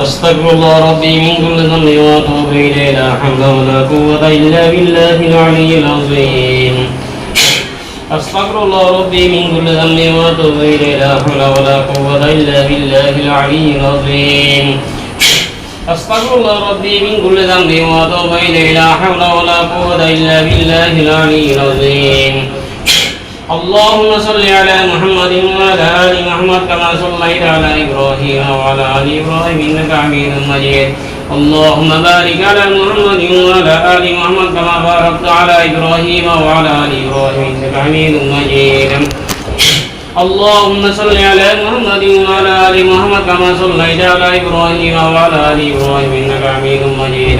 أستغفر الله ربي من كل ذنب وأتوب إليه لا حول ولا قوة إلا بالله العلي العظيم أستغفر الله ربي من كل ذنب وأتوب إليه لا حول ولا قوة إلا بالله العلي العظيم أستغفر الله ربي من كل ذنب وأتوب إليه لا حول ولا قوة إلا بالله العلي العظيم اللهم صل على محمد وعلى آل محمد كما صليت على إبراهيم وعلى آل إبراهيم إنك حميد مجيد اللهم بارك على محمد وعلى آل محمد كما باركت على إبراهيم وعلى آل إبراهيم إنك حميد مجيد اللهم صل على محمد وعلى آل محمد كما صليت على إبراهيم وعلى آل إبراهيم إنك حميد مجيد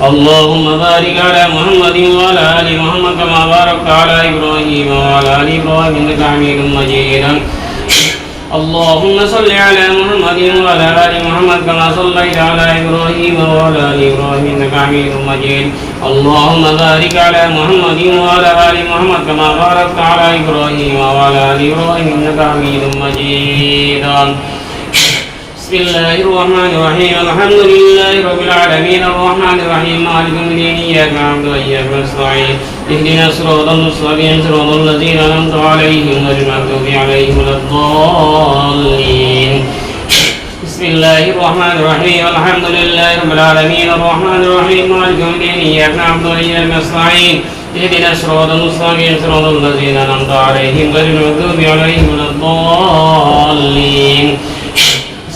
اللهم بارك على محمد وعلى آل محمد كما باركت على إبراهيم وعلى آل إبراهيم إنك حميد مجيد اللهم صل على محمد وعلى آل محمد كما صليت على إبراهيم وعلى آل إبراهيم إنك حميد مجيد اللهم بارك على محمد وعلى آل محمد كما باركت على إبراهيم وعلى آل إبراهيم إنك حميد مجيد بسم الله الرحمن الرحيم الحمد لله رب العالمين الرحمن الرحيم مالك يوم الدين إياك نعبد وإياك نستعين اهدنا الصراط المستقيم صراط الذين أنعمت عليهم غير المغضوب عليهم ولا الضالين بسم الله الرحمن الرحيم الحمد لله رب العالمين الرحمن الرحيم مالك يوم الدين إياك نعبد وإياك نستعين اهدنا الصراط المستقيم صراط الذين أنعمت عليهم غير المغضوب عليهم ولا الضالين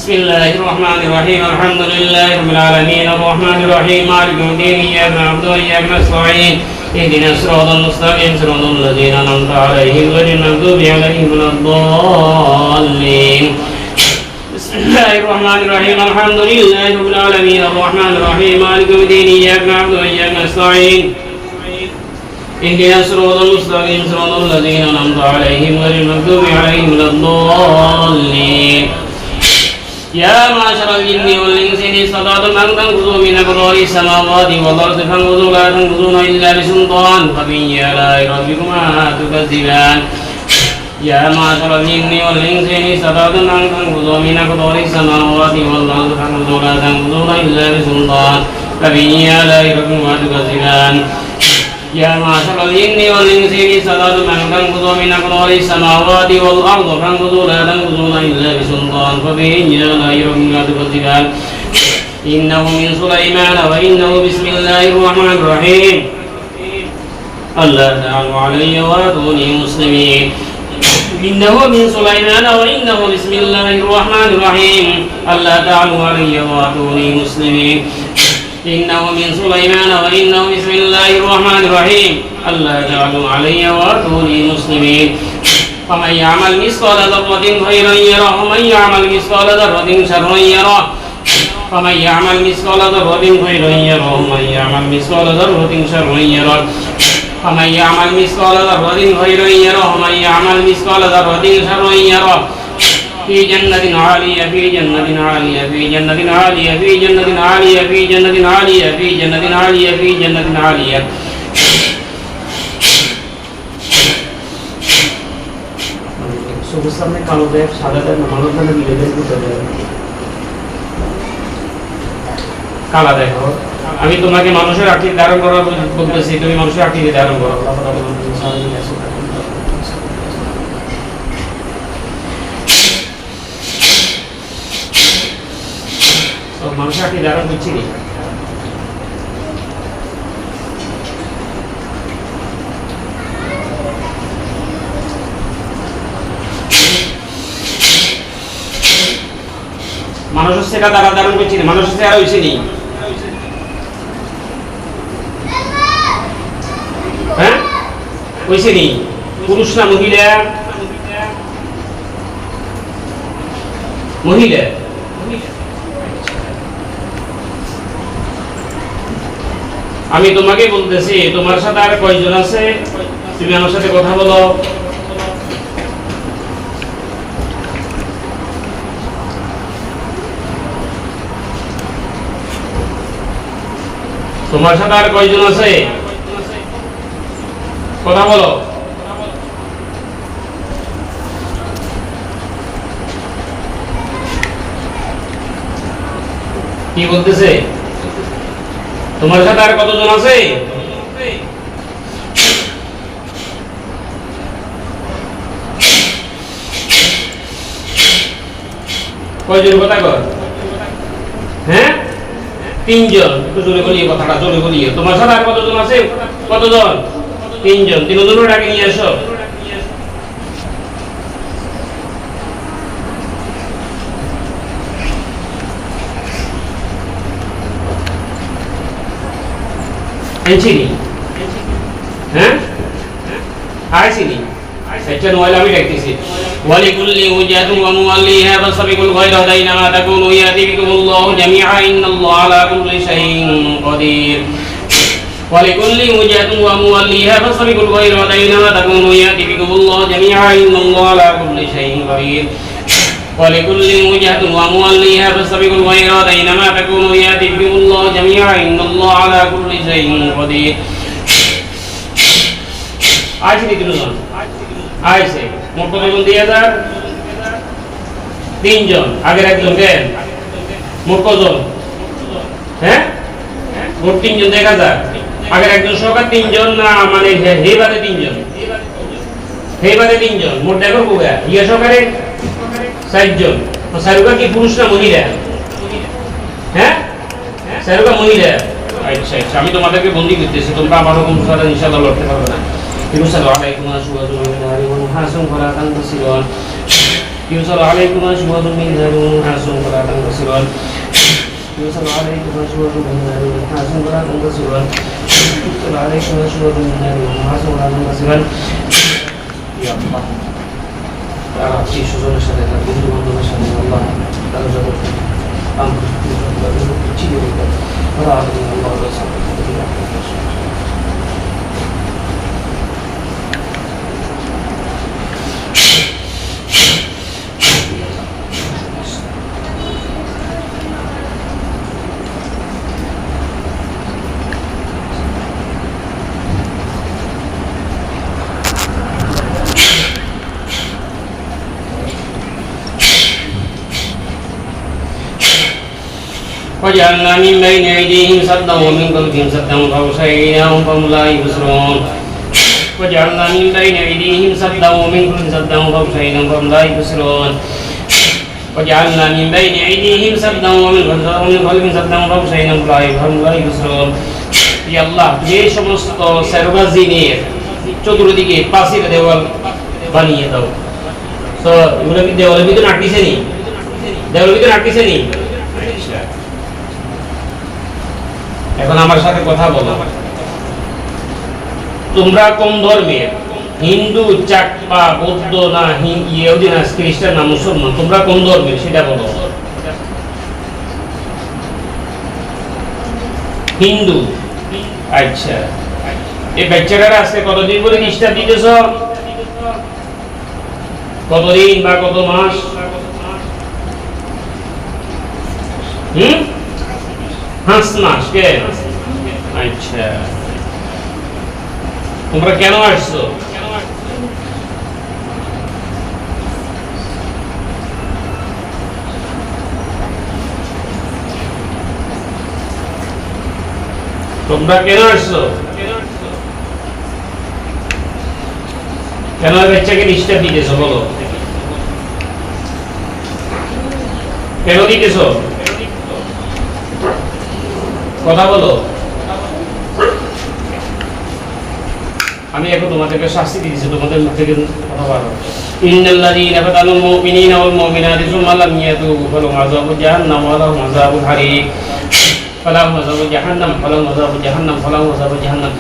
بسم الله الرحمن الرحيم الحمد لله رب العالمين الرحمن الرحيم مالك يوم الدين إياك نعبد وإياك نستعين اهدنا الصراط المستقيم صراط الذين أنعمت عليهم غير المغضوب عليهم ولا الضالين بسم الله الرحمن الرحيم الحمد لله رب العالمين الرحمن الرحيم مالك يوم الدين إياك نعبد وإياك نستعين اهدنا الصراط المستقيم صراط الذين أنعمت عليهم غير المغضوب عليهم ولا الضالين يا معشر الجن والإنس إن استطعتم أن تنفذوا من أقطار السماوات والأرض فانفذوا لا تنفذون إلا بسلطان فبأي آلاء ربكما تكذبان يا معشر الجن والإنس إن استطعتم أن تنفذوا من أقطار السماوات والأرض فانفذوا لا تنفذون إلا بسلطان فبأي آلاء ربكما تكذبان يا معشر الجن والإنس إن استطعتم أن تنفذوا من أقطار السماوات والأرض فانفذوا لا تنفذون إلا بسلطان فبأي آلاء ربكما تكذبان إنه من سليمان وإنه بسم الله الرحمن الرحيم ألا تعلوا علي وأتوني مسلمين إنه من سليمان وإنه بسم الله الرحمن الرحيم ألا تعلوا علي وأتوني مسلمين إنه من سليمان وإنه بسم الله الرحمن الرحيم ألا تعلوا علي وأتوني مسلمين فمن يعمل مثقال ذرة خيرا يره ومن يعمل مثقال ذرة شرا يره فمن يعمل مثقال ذرة خيرا يره ومن يعمل مثقال ذرة شرا يره فمن يعمل مثقال ذرة خيرا يره ومن يعمل مثقال ذرة شرا يره في جنة عالية في جنة عالية في جنة عالية في جنة عالية في جنة عالية في جنة عالية في جنة عالية সবুজ সামনে কালো দেখ সাদা দেখ মানব দানে মিলে দেখ কালা দেখো আমি তোমাকে মানুষের আকৃতি ধারণ করা বলতেছি তুমি মানুষের আকৃতি ধারণ করো মানুষের আকৃতি ধারণ করছি কি মানুষের সেটা দ্বারা ধারণ করছি না মানুষের চেহারা হয়েছে নি হ্যাঁ হয়েছে নি পুরুষ না মহিলা মহিলা আমি তোমাকে বলতেছি তোমার সাথে আর কয়জন আছে তুমি আমার সাথে কথা বলো তোমার সাথে আর কয়জন আছে কথা বলো কি বলতেছে? তোমার সাথে আর কতজন আছে? কয়জন কথা কর? হ্যাঁ, 3 জন। একটু জোরে বলিয়ে কথাটা, জোরে বলিয়ে। তোমার সাথে আর কতজন আছে? কতজন? 3 জন। 3 জনের ডাকে নিয়ে আসো। এনছিনি? হ্যাঁ, আইছিনি? আচ্ছা, নয় আমি ডাকতেছি। ওয়ালিকুল্লি উজহাতুন ওয়া মুওয়াল্লিহা ফাসাবিকুল খায়রাত আইনামা তাকুনু ইয়াতি বিকুমুল্লাহু জামিআ ইন্নাল্লাহা আলা কুল্লি শাইইন কাদির। ওয়ালিকুল্লি উজহাতুন ওয়া মুওয়াল্লিহা ফাসাবিকুল খায়রাত আইনামা তাকুনু ইয়াতি বিকুমুল্লাহু জামিআ ইন্নাল্লাহা আলা কুল্লি শাইইন কাদির। ওয়ালিকুল্লি উজহাতুন ওয়া মুওয়াল্লিহা ফাসাবিকুল খায়রাত আইনামা তাকুনু ইয়াতি বিকুমুল্লাহু জামিআ ইন্নাল্লাহা আলা কুল্লি শাইইন কাদির। আইছে তিনজন, আইছে। মোট কতজন? 2000। 3 জন। আগের একজন কেন? মোট কতজন? হ্যাঁ, মোট 3 জন। 1000। আগের একজন সহকার 3 জন না, মানে হে বাদে 3 জন, হে বাদে 3 জন। মোট দেখো কোগা ইয়া সহকারে 4 জন। তো সারুকা কি পুরুষ না মহিলা? হ্যাঁ, সারুকা মহিলা। আচ্ছা আচ্ছা, আমি তোমাদেরকে বন্দি করতেছি, তোমরা আমার হুকুম ছাড়া ইনশাআল্লাহ লড়তে পারবে না। يرسل عليكم أشواظ من نار ونحاس فلا تنتصرون. يرسل عليكم أشواظ من نار ونحاس فلا تنتصرون. يرسل عليكم أشواظ من نار ونحاس فلا تنتصرون. يرسل عليكم أشواظ من نار ونحاس فلا تنتصرون. يا الله তারা সেই সুজনের সাথে, তার বন্ধু বান্ধবের সাথে আল্লাহ তারা জগৎ আমরা চিনে রেখে তারা আল্লাহ সাথে وجعلنا من بين أيديهم سدا ومن خلفهم سدا فأغشيناهم فهم لا يبصرون. وجعلنا من بين أيديهم سدا ومن خلفهم سدا فأغشيناهم فهم لا يبصرون. وجعلنا من بين أيديهم سدا ومن خلفهم سدا فأغشيناهم فهم لا يبصرون. يا الله, যে সমস্ত সারোগাজিনের চতুর্দিকে পাশের দেওয়াল বানিয়ে দাও। তো এগুলো কি দেওয়ালের ভিতরে আটকেছে নি? দেওয়ালের ভিতরে আটকেছে নি? এখন আমার সাথে কথা বলো, তোমরা কোন ধর্মের? হিন্দু, চাকমা, বৌদ্ধ না ইহুদি না খ্রিস্টান না মুসলমান? তোমরা কোন ধর্মের সেটা বলো। হিন্দু। আচ্ছা, এই বাচ্চারা আজকে কতদিন করে নিষ্ঠা দিতেছ? কতদিন বা কত মাস? 5 মাস। কে? আচ্ছা, তোমরা কেন আসছো? তোমরা কেন আসছো? কেন বাচ্চাকে ডিস্টার্ব দিতেছো বলো? কেন দিতেছো? কথা বলো। আমি এখন তোমাদেরকে শাস্তি দিয়েছি, তোমাদের মুখ থেকে কথা বলো। ইন্নাল্লাযীনা ফাতানুল মুমিনিনা ওয়াল মুমিনাতি সুম্মা লাম ইয়াতুবু ফালাহুম আযাবু জাহান্নাম ওয়া লাহুম আযাবুল হারিক। ফালাহুম আযাবু জাহান্নাম ফালাহুম আযাবু জাহান্নাম ফালাহুম আযাবু জাহান্নাম।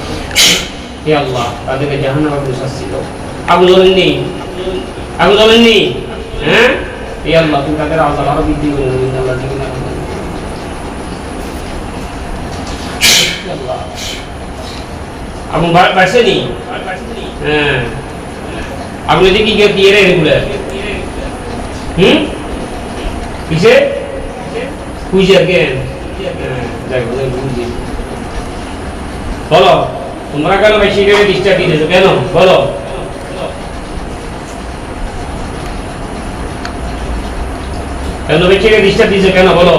হে আল্লাহ, তাদেরকে জাহান্নামের শাস্তি দাও। আগুন জ্বলেননি? আগুন জ্বলেননি? হ্যাঁ, হে আল্লাহ, তুমি তাদের আযাব আরো বৃদ্ধি করে দাও। ইন্নাল্লাযীনা আগুন বাড়ছেনি? হ্যাঁ, আগুনে দেখি দিয়ে রে রেগুলার। কিসে খুঁজে কেন? বলো, তোমরা কেন বেশিটাকে ডিস্টার্ব দিতেছো কেন? বলো, কেন বেশিটাকে ডিস্টার্ব দিতেছো কেন? বলো।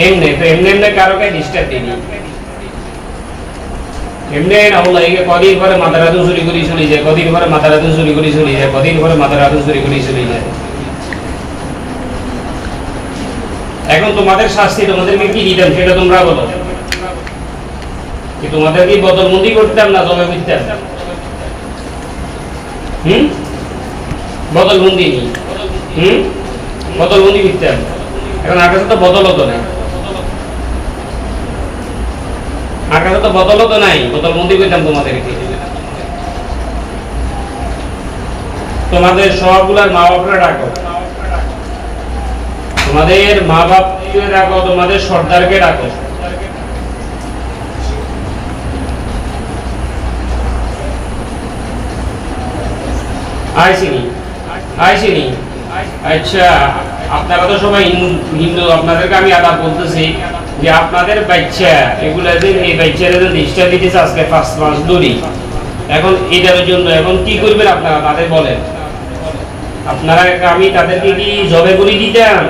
এমনি তো এমনি কারোকে ডিস্টার্ব দিনি এমনি না হলো এই কদিন পরে মাথা রাতুন চুরি করে চলে যায়, কদিন পরে মাথা রাতুন চুরি করে চলে যায়, কদিন পরে মাথা রাতুন চুরি করে চলে যায়। এখন তোমাদের শাস্তি তোমাদেরকে কি দিতাম সেটা তোমরা বলো, কি তোমাদের কি বদলবন্দি করতাম না জবে করতাম? বদলবন্দি নেই, বদলবন্দি করতাম। এখন আর কাছে তো বদলতো নাই, আর কাছে তো বদলতো নাই, বদলবন্দি করতাম তোমাদেরকে। তোমাদের সবগুলার মা বাপরা ডাকো, তোমাদের মা বাপকে ডাকো, তোমাদের সর্দারকে ডাকো। আইসিনি আইসিনি আচ্ছা, আপনারা তো সবাই হিন্দু, আপনাদেরকে আমি আদাব বলতেছি যে আপনাদের বাচ্চা এগুলা যে এই বাচ্চারা যে নিষ্ঠা দিতেছে আজকে 5 মাস ধরে, এখন এটার জন্য এখন কি করবেন আপনারা তাদের বলেন? আপনারা আমি তাদেরকে কি জবে করে দিতাম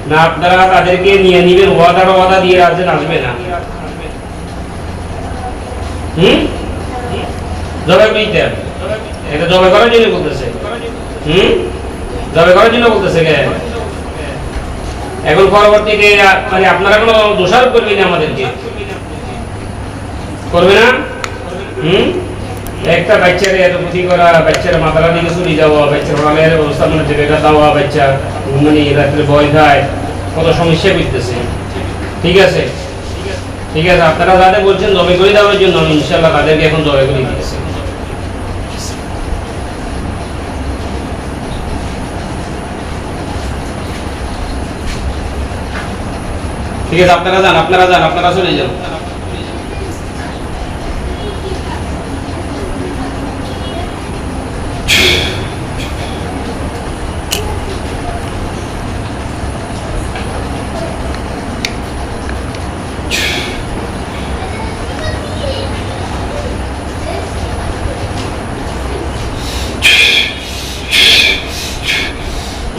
না আপনারা তাদেরকে নিয়ে নিবেন, ওয়াদা দিয়ে আসবেন, আসবে না? জবে করে দিতাম, এটা জবে করার জন্য বলতেছে, জবে করার জন্য বলতেছে। এখন পরবর্তীতে মানে আপনারা কোনো দোষারোপ করবেন আমাদেরকে, করবে না? একটা বাচ্চারে এত ক্ষতি করা, বাচ্চার মাথার দিকে চুরি যাওয়া, বাচ্চার মালের ব্যবস্থা মানে যেটা দেওয়া, বাচ্চা মানে রাত্রে ভয় খায়, কত সমস্যা বুঝতেছে। ঠিক আছে ঠিক আছে, আপনারা যাদের বলছেন জবে করে দেওয়ার জন্য, আমি ইনশাল্লাহ তাদেরকে এখন জবে করে দিয়েছি। ঠিক আছে, আপনারা যান, আপনারা চলে যান।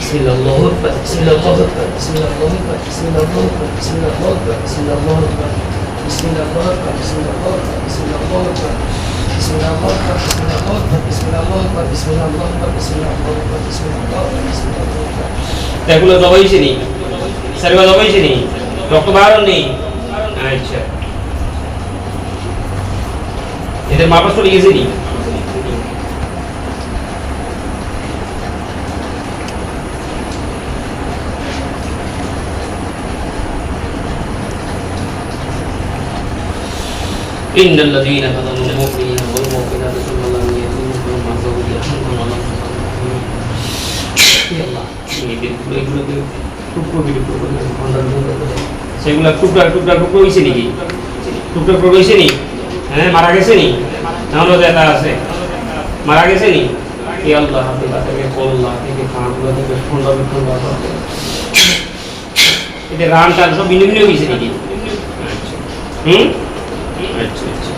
بسم الله الله أكبر بسم الله الله أكبر بسم الله الله أكبر بسم الله الله أكبر بسم الله الله أكبر بسم الله الله أكبر بسم الله الله أكبر بسم الله الله أكبر بسم الله الله أكبر بسم الله الله أكبر بسم الله الله أكبر بسم الله الله أكبر بسم الله الله أكبر بسم الله الله أكبر بسم الله الله أكبر এগুলো দবাইছে নি? সারিবা দবাইছে নি? রক্ত বাড়ানো নেই? আচ্ছা, এদের মাপা চলে গেছে নি? إن الذين فتنوا المؤمنين والمؤمنات ثم لم يتوبوا فلهم عذاب جهنم ولهم সেগুলা টুকরা টুকরা টুকরো হয়েছে নাকি? টুকরা টুকরো হয়েছে নি? হ্যাঁ, মারা গেছে নি? এমনও দেখা আছে মারা গেছে নি? এই আল্লাহ হাবিবা থেকে কল্লা থেকে কাঁকড়া থেকে ঠান্ডা ঠান্ডা এতে রান টান সব ভিন্ন ভিন্ন হয়েছে নাকি? আচ্ছা আচ্ছা,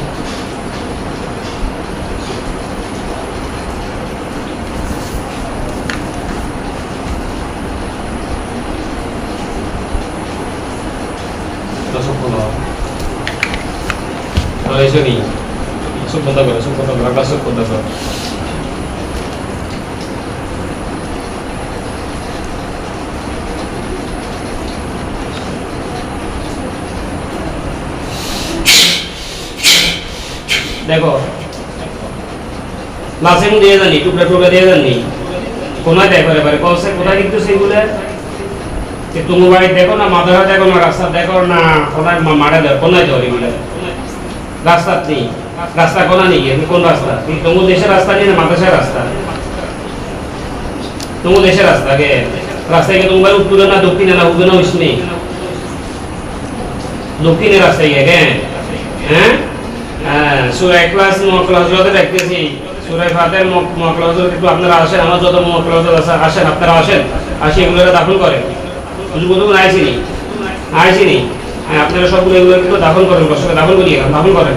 দেখো লাসেম দিয়ে জানি, টুকরা টুকরা দিয়ে জানি, কোনায় দেখো এবারে কোথায় কিন্তু সেগুলো তুমি বাড়ি দেখো না, মাথায় দেখো না, রাস্তা দেখো না, কোনায় মারা দেখো, কোনায় যাও এগুলো? রাস্তা নেই, রাস্তা কোনা নেই, কোন রাস্তা? তোমার দেশের রাস্তা নেই না মাদ্রাসার রাস্তা? তোমার দেশের রাস্তা কে রাস্তায় গিয়ে তোমার উত্তরে না দক্ষিণে না উত্তরে না উষ্ণে? দক্ষিণের রাস্তায় গিয়ে হ্যাঁ হ্যাঁ, সূরা ইখলাস মুআক্কালাতে দেখতেছি, সূরা ফাতিহার মুআক্কালাতে একটু আপনারা আসেন, আমার যত মুআক্কালাতে আসেন আপনারা আসেন, আসি এগুলোকে দাফন করেন। বুঝু বুঝু আইসিনি হ্যাঁ, আপনারা সবগুলো এগুলো একটু দাফন করেন, দাফন করিয়ে দাফন করেন।